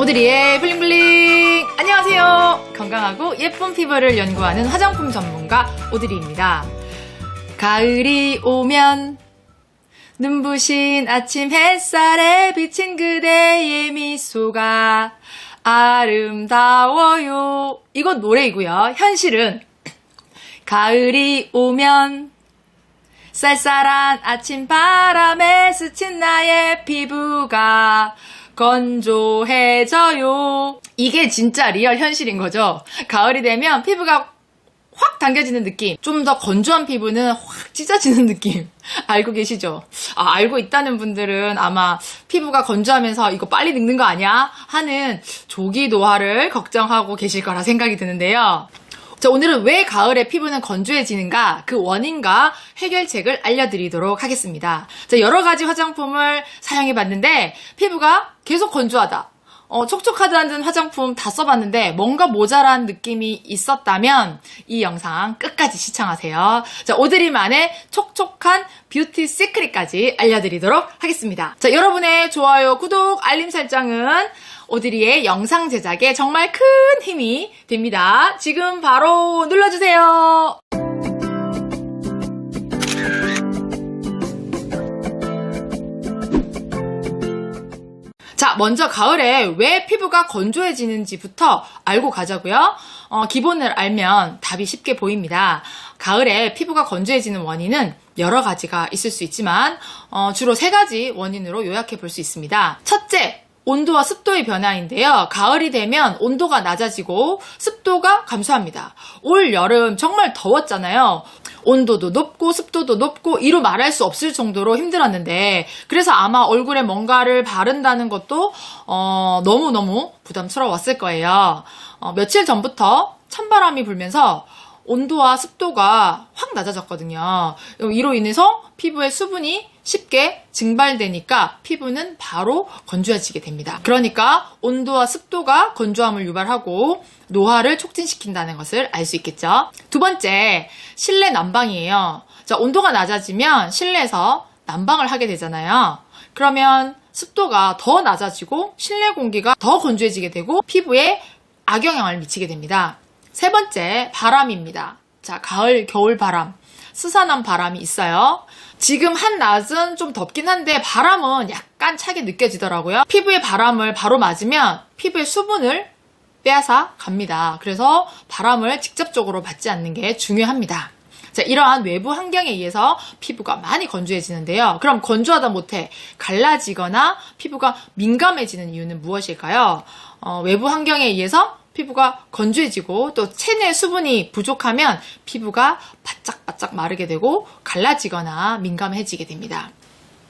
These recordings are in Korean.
오드리의 블링블링! 안녕하세요. 건강하고 예쁜 피부를 연구하는 화장품 전문가 오드리입니다. 가을이 오면 눈부신 아침 햇살에 비친 그대의 미소가 아름다워요. 이건 노래이고요. 현실은 가을이 오면 쌀쌀한 아침 바람에 스친 나의 피부가 건조해져요. 이게 진짜 리얼 현실인 거죠. 가을이 되면 피부가 확 당겨지는 느낌, 좀 더 건조한 피부는 확 찢어지는 느낌 알고 계시죠? 알고 있다는 분들은 아마 피부가 건조하면서 이거 빨리 늙는 거 아니야? 하는 조기 노화를 걱정하고 계실 거라 생각이 드는데요. 자, 오늘은 왜 가을에 피부는 건조해지는가, 그 원인과 해결책을 알려드리도록 하겠습니다. 자, 여러 가지 화장품을 사용해봤는데 피부가 계속 건조하다, 촉촉하다는 화장품 다 써봤는데 뭔가 모자란 느낌이 있었다면 이 영상 끝까지 시청하세요. 자, 오드리만의 촉촉한 뷰티 시크릿까지 알려드리도록 하겠습니다. 자, 여러분의 좋아요, 구독, 알림 설정은 오드리의 영상 제작에 정말 큰 힘이 됩니다. 지금 바로 눌러주세요. 자, 먼저 가을에 왜 피부가 건조해지는지부터 알고 가자고요. 기본을 알면 답이 쉽게 보입니다. 가을에 피부가 건조해지는 원인은 여러 가지가 있을 수 있지만 주로 3가지 원인으로 요약해 볼 수 있습니다. 첫째, 온도와 습도의 변화인데요. 가을이 되면 온도가 낮아지고 습도가 감소합니다. 올 여름 정말 더웠잖아요. 온도도 높고 습도도 높고 이루 말할 수 없을 정도로 힘들었는데, 그래서 아마 얼굴에 뭔가를 바른다는 것도 너무너무 부담스러웠을 거예요. 며칠 전부터 찬바람이 불면서 온도와 습도가 확 낮아졌거든요. 이로 인해서 피부에 수분이 쉽게 증발되니까 피부는 바로 건조해지게 됩니다. 그러니까 온도와 습도가 건조함을 유발하고 노화를 촉진시킨다는 것을 알 수 있겠죠. 두 번째, 실내 난방이에요. 자, 온도가 낮아지면 실내에서 난방을 하게 되잖아요. 그러면 습도가 더 낮아지고 실내 공기가 더 건조해지게 되고 피부에 악영향을 미치게 됩니다. 세 번째, 바람입니다. 자, 가을, 겨울 바람, 스산한 바람이 있어요. 지금 한낮은 좀 덥긴 한데 바람은 약간 차게 느껴지더라고요. 피부에 바람을 바로 맞으면 피부의 수분을 빼앗아 갑니다. 그래서 바람을 직접적으로 받지 않는 게 중요합니다. 자, 이러한 외부 환경에 의해서 피부가 많이 건조해지는데요. 그럼 건조하다 못해 갈라지거나 피부가 민감해지는 이유는 무엇일까요? 외부 환경에 의해서 피부가 건조해지고 또 체내 수분이 부족하면 피부가 바짝바짝 마르게 되고 갈라지거나 민감해지게 됩니다.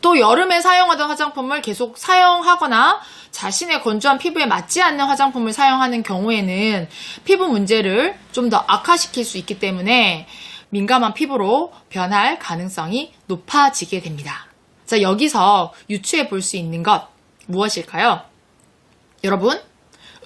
또 여름에 사용하던 화장품을 계속 사용하거나 자신의 건조한 피부에 맞지 않는 화장품을 사용하는 경우에는 피부 문제를 좀 더 악화시킬 수 있기 때문에 민감한 피부로 변할 가능성이 높아지게 됩니다. 자, 여기서 유추해 볼 수 있는 것 무엇일까요? 여러분,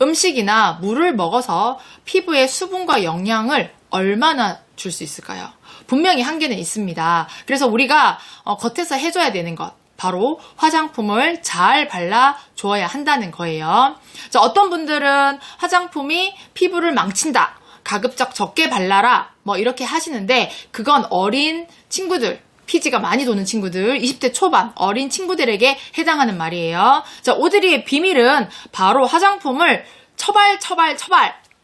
음식이나 물을 먹어서 피부에 수분과 영양을 얼마나 줄 수 있을까요? 분명히 한계는 있습니다. 그래서 우리가 겉에서 해줘야 되는 것, 바로 화장품을 잘 발라줘야 한다는 거예요. 자, 어떤 분들은 화장품이 피부를 망친다, 가급적 적게 발라라, 이렇게 하시는데 그건 어린 친구들, 피지가 많이 도는 친구들, 20대 초반 어린 친구들에게 해당하는 말이에요. 자, 오드리의 비밀은 바로 화장품을 처발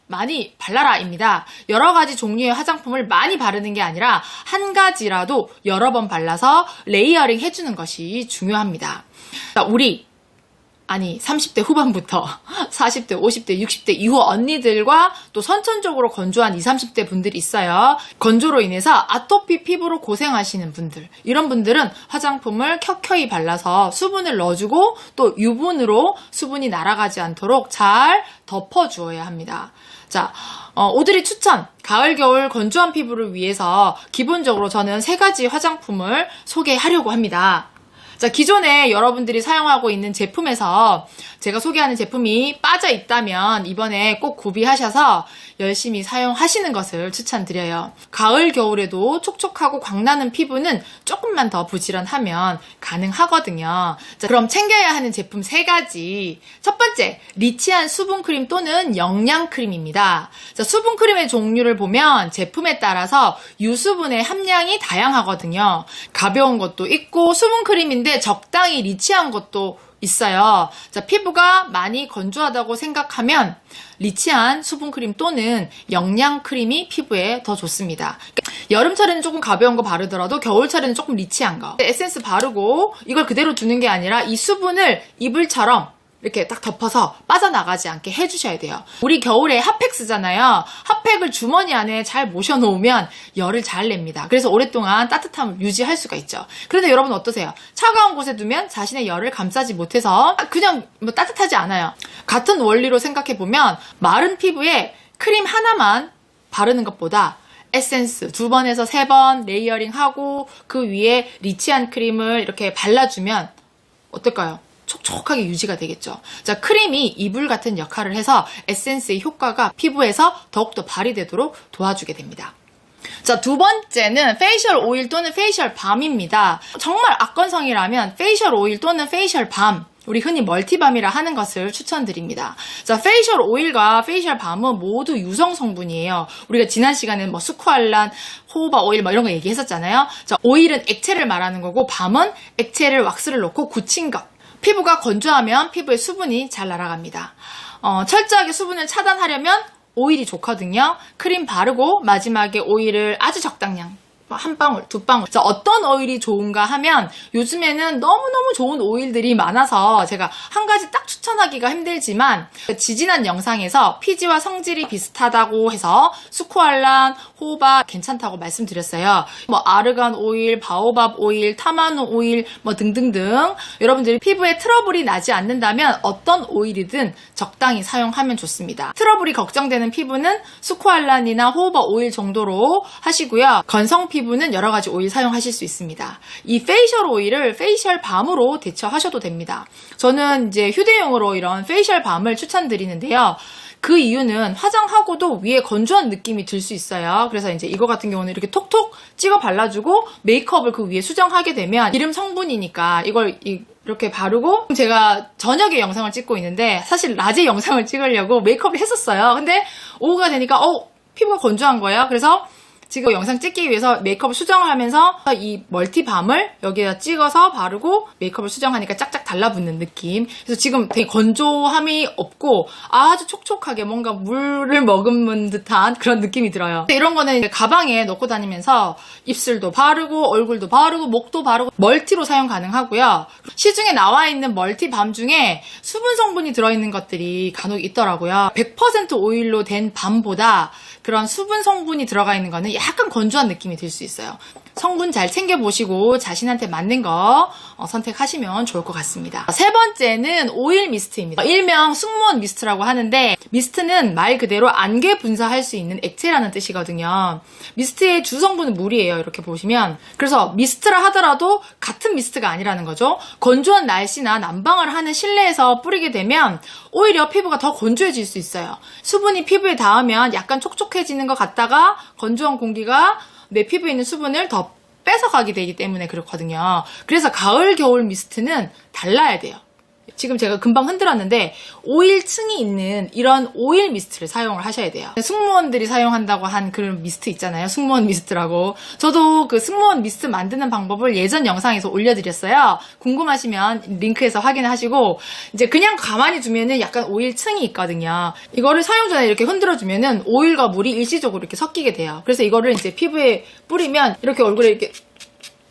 많이 발라라입니다. 여러 가지 종류의 화장품을 많이 바르는 게 아니라 한 가지라도 여러 번 발라서 레이어링 해주는 것이 중요합니다. 자, 30대 후반부터 40대, 50대, 60대 이후 언니들과 또 선천적으로 건조한 20, 30대 분들이 있어요. 건조로 인해서 아토피 피부로 고생하시는 분들, 이런 분들은 화장품을 켜켜이 발라서 수분을 넣어주고 또 유분으로 수분이 날아가지 않도록 잘 덮어주어야 합니다. 자, 오드리 추천, 가을, 겨울 건조한 피부를 위해서 기본적으로 저는 3가지 화장품을 소개하려고 합니다. 자, 기존에 여러분들이 사용하고 있는 제품에서 제가 소개하는 제품이 빠져 있다면 이번에 꼭 구비하셔서 열심히 사용하시는 것을 추천드려요. 가을, 겨울에도 촉촉하고 광나는 피부는 조금만 더 부지런하면 가능하거든요. 자, 그럼 챙겨야 하는 제품 3가지. 첫 번째, 리치한 수분크림 또는 영양크림입니다. 자, 수분크림의 종류를 보면 제품에 따라서 유수분의 함량이 다양하거든요. 가벼운 것도 있고 수분크림인데 적당히 리치한 것도 있어요. 자, 피부가 많이 건조하다고 생각하면 리치한 수분크림 또는 영양크림이 피부에 더 좋습니다. 그러니까 여름철에는 조금 가벼운 거 바르더라도 겨울철에는 조금 리치한 거. 에센스 바르고 이걸 그대로 두는 게 아니라 이 수분을 이불처럼 이렇게 딱 덮어서 빠져나가지 않게 해주셔야 돼요. 우리 겨울에 핫팩 쓰잖아요. 핫팩을 주머니 안에 잘 모셔놓으면 열을 잘 냅니다. 그래서 오랫동안 따뜻함을 유지할 수가 있죠. 그런데 여러분 어떠세요? 차가운 곳에 두면 자신의 열을 감싸지 못해서 그냥 따뜻하지 않아요. 같은 원리로 생각해보면 마른 피부에 크림 하나만 바르는 것보다 에센스 2번에서 3번 레이어링하고 그 위에 리치한 크림을 이렇게 발라주면 어떨까요? 촉촉하게 유지가 되겠죠. 자, 크림이 이불 같은 역할을 해서 에센스의 효과가 피부에서 더욱더 발휘되도록 도와주게 됩니다. 자, 2번째는 페이셜 오일 또는 페이셜 밤입니다. 정말 악건성이라면 페이셜 오일 또는 페이셜 밤, 우리 흔히 멀티밤이라 하는 것을 추천드립니다. 자, 페이셜 오일과 페이셜 밤은 모두 유성 성분이에요. 우리가 지난 시간에 스쿠알란, 호호바 오일 이런 거 얘기했었잖아요. 자, 오일은 액체를 말하는 거고 밤은 액체를 왁스를 넣고 굳힌 것. 피부가 건조하면 피부에 수분이 잘 날아갑니다. 철저하게 수분을 차단하려면 오일이 좋거든요. 크림 바르고 마지막에 오일을 아주 적당량, 1방울, 2방울. 자, 어떤 오일이 좋은가 하면 요즘에는 너무너무 좋은 오일들이 많아서 제가 한 가지 딱 추천하기가 힘들지만 지지난 영상에서 피지와 성질이 비슷하다고 해서 스쿠알란, 호바 괜찮다고 말씀드렸어요. 아르간 오일, 바오밥 오일, 타마누 오일 등등등 여러분들이 피부에 트러블이 나지 않는다면 어떤 오일이든 적당히 사용하면 좋습니다. 트러블이 걱정되는 피부는 스쿠알란이나 호바 오일 정도로 하시고요. 건성 피부는 여러 가지 오일 사용하실 수 있습니다. 이 페이셜 오일을 페이셜 밤으로 대처하셔도 됩니다. 저는 이제 휴대용으로 이런 페이셜 밤을 추천드리는데요. 그 이유는 화장하고도 위에 건조한 느낌이 들 수 있어요. 그래서 이제 이거 같은 경우는 이렇게 톡톡 찍어 발라주고 메이크업을 그 위에 수정하게 되면 기름 성분이니까 이걸 이렇게 바르고 제가 저녁에 영상을 찍고 있는데 사실 낮에 영상을 찍으려고 메이크업을 했었어요. 근데 오후가 되니까 피부가 건조한 거예요. 그래서 지금 영상 찍기 위해서 메이크업을 수정을 하면서 이 멀티밤을 여기에다 찍어서 바르고 메이크업을 수정하니까 짝짝 달라붙는 느낌. 그래서 지금 되게 건조함이 없고 아주 촉촉하게 뭔가 물을 머금은 듯한 그런 느낌이 들어요. 이런 거는 가방에 넣고 다니면서 입술도 바르고 얼굴도 바르고 목도 바르고 멀티로 사용 가능하고요. 시중에 나와 있는 멀티밤 중에 수분 성분이 들어있는 것들이 간혹 있더라고요. 100% 오일로 된 밤보다 그런 수분 성분이 들어가 있는 거는 약간 건조한 느낌이 들 수 있어요. 성분 잘 챙겨보시고 자신한테 맞는 거 선택하시면 좋을 것 같습니다. 3번째는 오일 미스트입니다. 일명 승무원 미스트라고 하는데 미스트는 말 그대로 안개 분사할 수 있는 액체라는 뜻이거든요. 미스트의 주성분은 물이에요. 이렇게 보시면. 그래서 미스트라 하더라도 같은 미스트가 아니라는 거죠. 건조한 날씨나 난방을 하는 실내에서 뿌리게 되면 오히려 피부가 더 건조해질 수 있어요. 수분이 피부에 닿으면 약간 촉촉해지는 것 같다가 건조한 공기가 내 피부에 있는 수분을 더 뺏어가게 되기 때문에 그렇거든요. 그래서 가을, 겨울 미스트는 달라야 돼요. 지금 제가 금방 흔들었는데 오일층이 있는 이런 오일 미스트를 사용을 하셔야 돼요. 승무원들이 사용한다고 한 그런 미스트 있잖아요. 승무원 미스트라고. 저도 그 승무원 미스트 만드는 방법을 예전 영상에서 올려드렸어요. 궁금하시면 링크에서 확인하시고 이제 그냥 가만히 두면은 약간 오일층이 있거든요. 이거를 사용 전에 이렇게 흔들어주면은 오일과 물이 일시적으로 이렇게 섞이게 돼요. 그래서 이거를 이제 피부에 뿌리면 이렇게 얼굴에 이렇게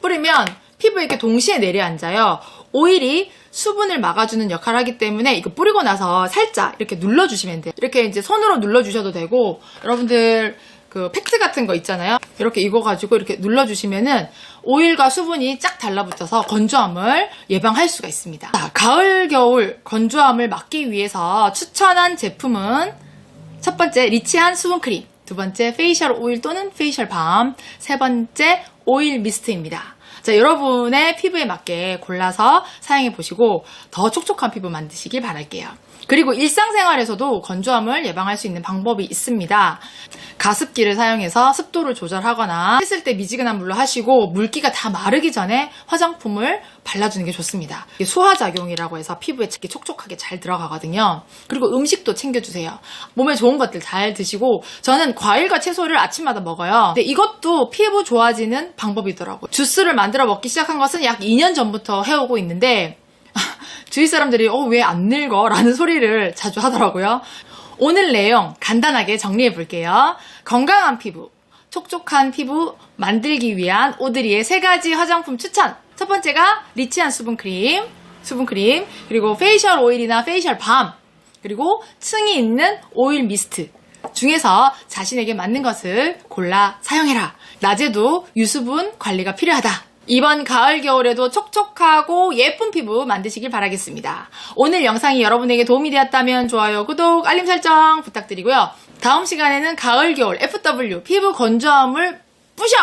뿌리면 피부에 이렇게 동시에 내려앉아요. 오일이 수분을 막아주는 역할을 하기 때문에 이거 뿌리고 나서 살짝 이렇게 눌러주시면 돼요. 이렇게 이제 손으로 눌러주셔도 되고 여러분들 그 팩트 같은 거 있잖아요. 이렇게 익어가지고 이렇게 눌러주시면은 오일과 수분이 쫙 달라붙어서 건조함을 예방할 수가 있습니다. 자, 가을, 겨울 건조함을 막기 위해서 추천한 제품은 첫 번째 리치한 수분크림, 두 번째 페이셜 오일 또는 페이셜 밤, 세 번째 오일 미스트입니다. 자, 여러분의 피부에 맞게 골라서 사용해 보시고 더 촉촉한 피부 만드시길 바랄게요. 그리고 일상생활에서도 건조함을 예방할 수 있는 방법이 있습니다. 가습기를 사용해서 습도를 조절하거나 했을 때 미지근한 물로 하시고 물기가 다 마르기 전에 화장품을 발라주는 게 좋습니다. 이게 수화작용이라고 해서 피부에 촉촉하게 잘 들어가거든요. 그리고 음식도 챙겨주세요. 몸에 좋은 것들 잘 드시고 저는 과일과 채소를 아침마다 먹어요. 근데 이것도 피부 좋아지는 방법이더라고요. 주스를 만들어 먹기 시작한 것은 약 2년 전부터 해오고 있는데 주위 사람들이 왜 안 늙어? 라는 소리를 자주 하더라고요. 오늘 내용 간단하게 정리해 볼게요. 건강한 피부, 촉촉한 피부 만들기 위한 오드리의 3가지 화장품 추천. 첫 번째가 리치한 수분크림, 그리고 페이셜 오일이나 페이셜 밤, 그리고 층이 있는 오일 미스트 중에서 자신에게 맞는 것을 골라 사용해라. 낮에도 유수분 관리가 필요하다. 이번 가을 겨울에도 촉촉하고 예쁜 피부 만드시길 바라겠습니다. 오늘 영상이 여러분에게 도움이 되었다면 좋아요, 구독, 알림 설정 부탁드리고요. 다음 시간에는 가을 겨울 FW 피부 건조함을 뿌셔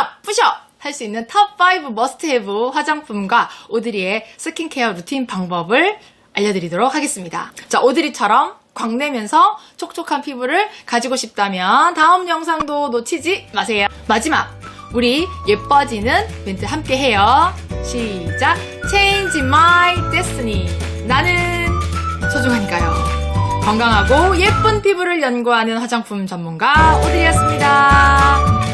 할 수 있는 탑5 머스트헤브 화장품과 오드리의 스킨케어 루틴 방법을 알려드리도록 하겠습니다. 자, 오드리처럼 광내면서 촉촉한 피부를 가지고 싶다면 다음 영상도 놓치지 마세요. 마지막, 우리 예뻐지는 멘트 함께 해요. 시작! Change my destiny. 나는 소중하니까요. 건강하고 예쁜 피부를 연구하는 화장품 전문가 오드리였습니다.